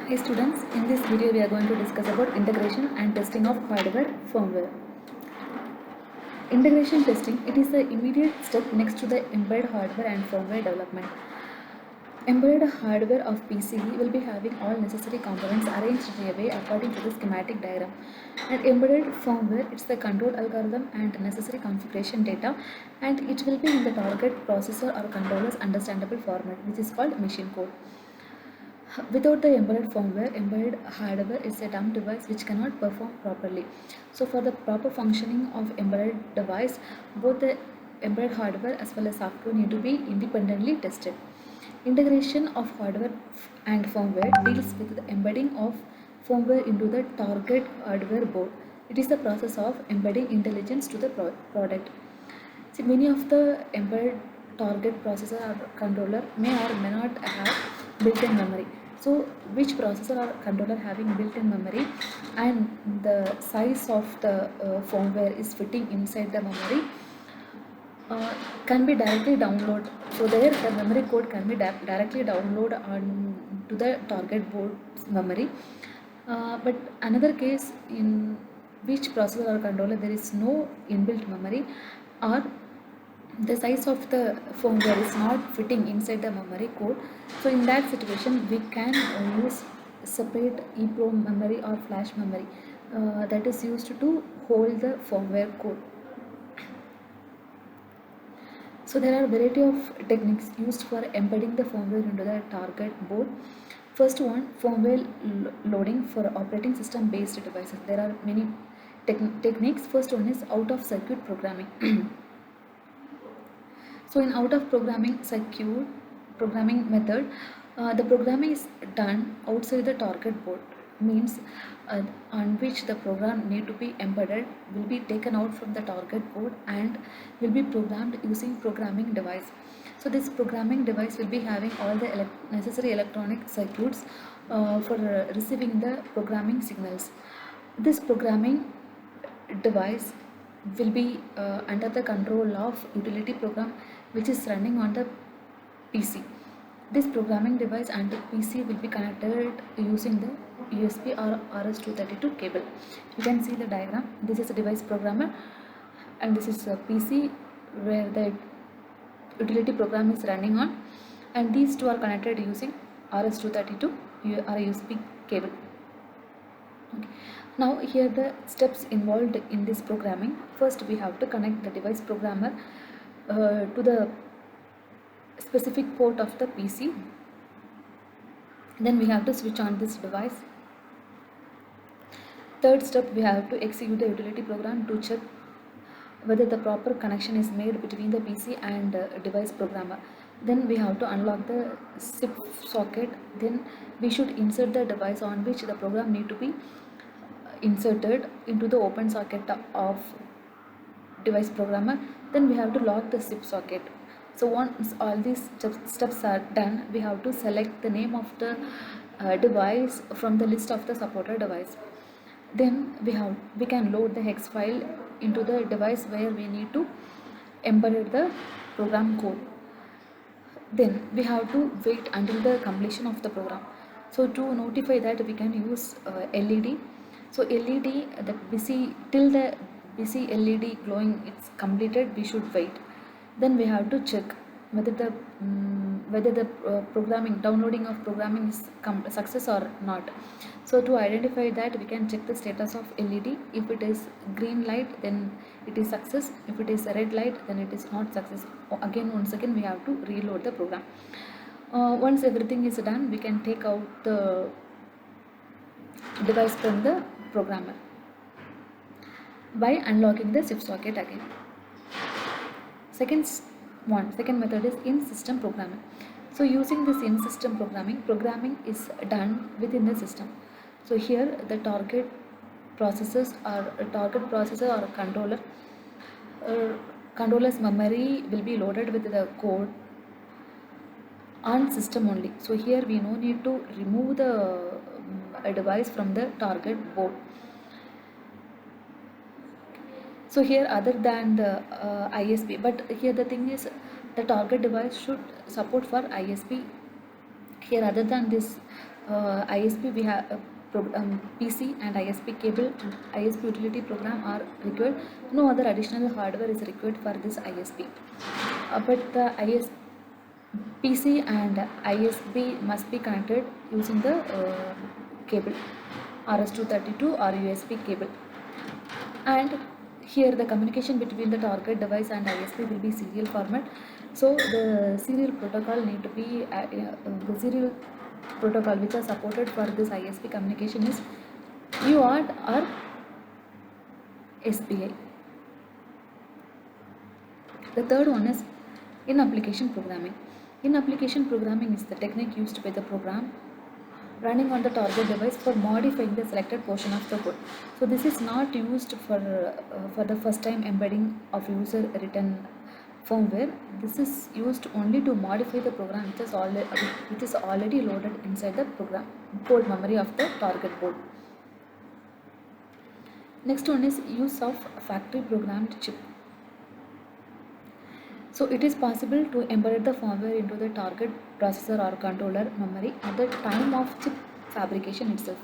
Hey students, in this video we are going to discuss about integration and testing of hardware firmware. Integration testing, it is the immediate step next to the embedded hardware and firmware development. Embedded hardware of PCB will be having all necessary components arranged in a way according to the schematic diagram. And embedded firmware, it's the control algorithm and necessary configuration data, and it will be in the target processor or controller's understandable format, which is called machine code. Without the embedded firmware, embedded hardware is a dumb device which cannot perform properly. So for the proper functioning of embedded device, both the embedded hardware as well as software need to be independently tested. Integration of hardware and firmware deals with the embedding of firmware into the target hardware board. It is the process of embedding intelligence to the product. See, many of the embedded target processor or controller may or may not have built-in memory. So, which processor or controller having built-in memory and the size of the firmware is fitting inside the memory can be directly downloaded. So, there the memory code can be directly downloaded on to the target board's memory. But another case in which processor or controller there is no inbuilt memory, or the size of the firmware is not fitting inside the memory code. So in that situation we can use separate EEPROM memory or flash memory that is used to hold the firmware code. So there are a variety of techniques used for embedding the firmware into the target board. First one, firmware loading for operating system based devices. There are many techniques. First one is out of circuit programming. So in out of programming circuit programming method, the programming is done outside the target board, means on which the program need to be embedded will be taken out from the target board and will be programmed using programming device. So this programming device will be having all the necessary electronic circuits for receiving the programming signals. This programming device will be under the control of utility program which is running on the PC. This programming device and the PC will be connected using the USB or RS-232 cable. You can see the diagram. This is a device programmer and this is a PC where the utility program is running on, and these two are connected using RS-232 or USB cable. Okay. Now here the steps involved in this programming. First we have to connect the device programmer to the specific port of the PC. Then we have to switch on this device. Third step, we have to execute the utility program to check whether the proper connection is made between the PC and device programmer. Then we have to unlock the SIP socket. Then we should insert the device on which the program need to be inserted into the open socket of device programmer. Then we have to lock the SIP socket. So once all these steps are done, we have to select the name of the device from the list of the supported device. Then we can load the hex file into the device where we need to embed the program code. Then we have to wait until the completion of the program. So to notify that, we can use LED. So LED, the busy till the busy LED glowing it's completed, we should wait. Then we have to check whether the programming downloading of programming is success or not. So to identify that, we can check the status of LED. If it is green light, then it is success. If it is a red light, then it is not success. Once again we have to reload the program. Once everything is done, we can take out the device from the programmer by unlocking the SIP socket again. Second method is in-system programming. So using this in-system programming is done within the system. So here the target processor or controller's memory will be loaded with the code on system only. So here we no need to remove the device from the target board. So here other than the ISP, but here the thing is the target device should support for ISP. Here other than this ISP we have PC and ISP cable and ISP utility program are required. No other additional hardware is required for this ISP. But the PC and ISP must be connected using the cable RS-232 or USB cable. And here the communication between the target device and ISP will be serial format. So the serial protocol need to be the serial protocol which are supported for this ISP communication is UART or SPI. The third one is in-application programming. In-application programming is the technique used by the program running on the target device for modifying the selected portion of the code. So this is not used for the first time embedding of user written firmware. This is used only to modify the program which is already loaded inside the program code memory of the target board. Next one is use of factory programmed chip. So it is possible to embed the firmware into the target processor or controller memory at the time of chip fabrication itself.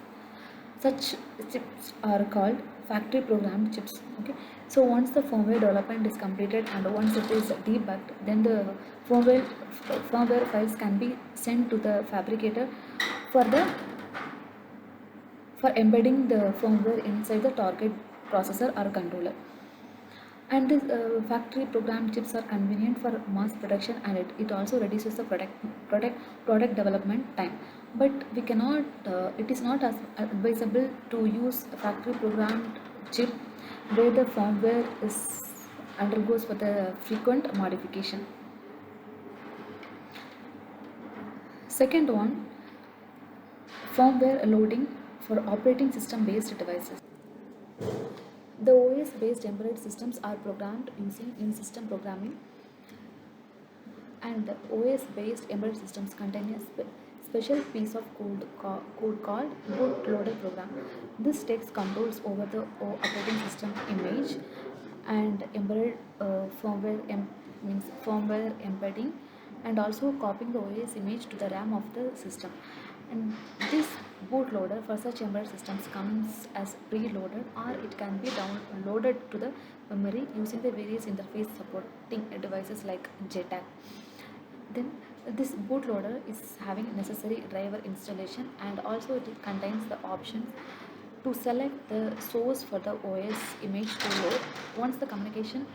Such chips are called factory programmed chips. Okay. So once the firmware development is completed and once it is debugged, then the firmware files can be sent to the fabricator for embedding the firmware inside the target processor or controller. And these factory programmed chips are convenient for mass production, and it also reduces the product development time. But we cannot it is not as advisable to use a factory programmed chip where the firmware is undergoes for the frequent modification. Second one, firmware loading for operating system based devices. The OS based embedded systems are programmed using in system programming, and the OS based embedded systems contain a special piece of code called bootloader program. This takes controls over the operating system image and embedded means firmware embedding, and also copying the OS image to the RAM of the system. And this bootloader for such embedded systems comes as preloaded, or it can be downloaded to the memory using the various interface supporting devices like JTAG. Then this bootloader is having necessary driver installation, and also it contains the options to select the source for the OS image to load. Once the communication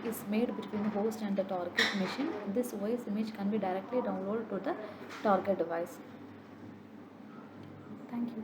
is made between the host and the target machine, this OS image can be directly downloaded to the target device. Thank you.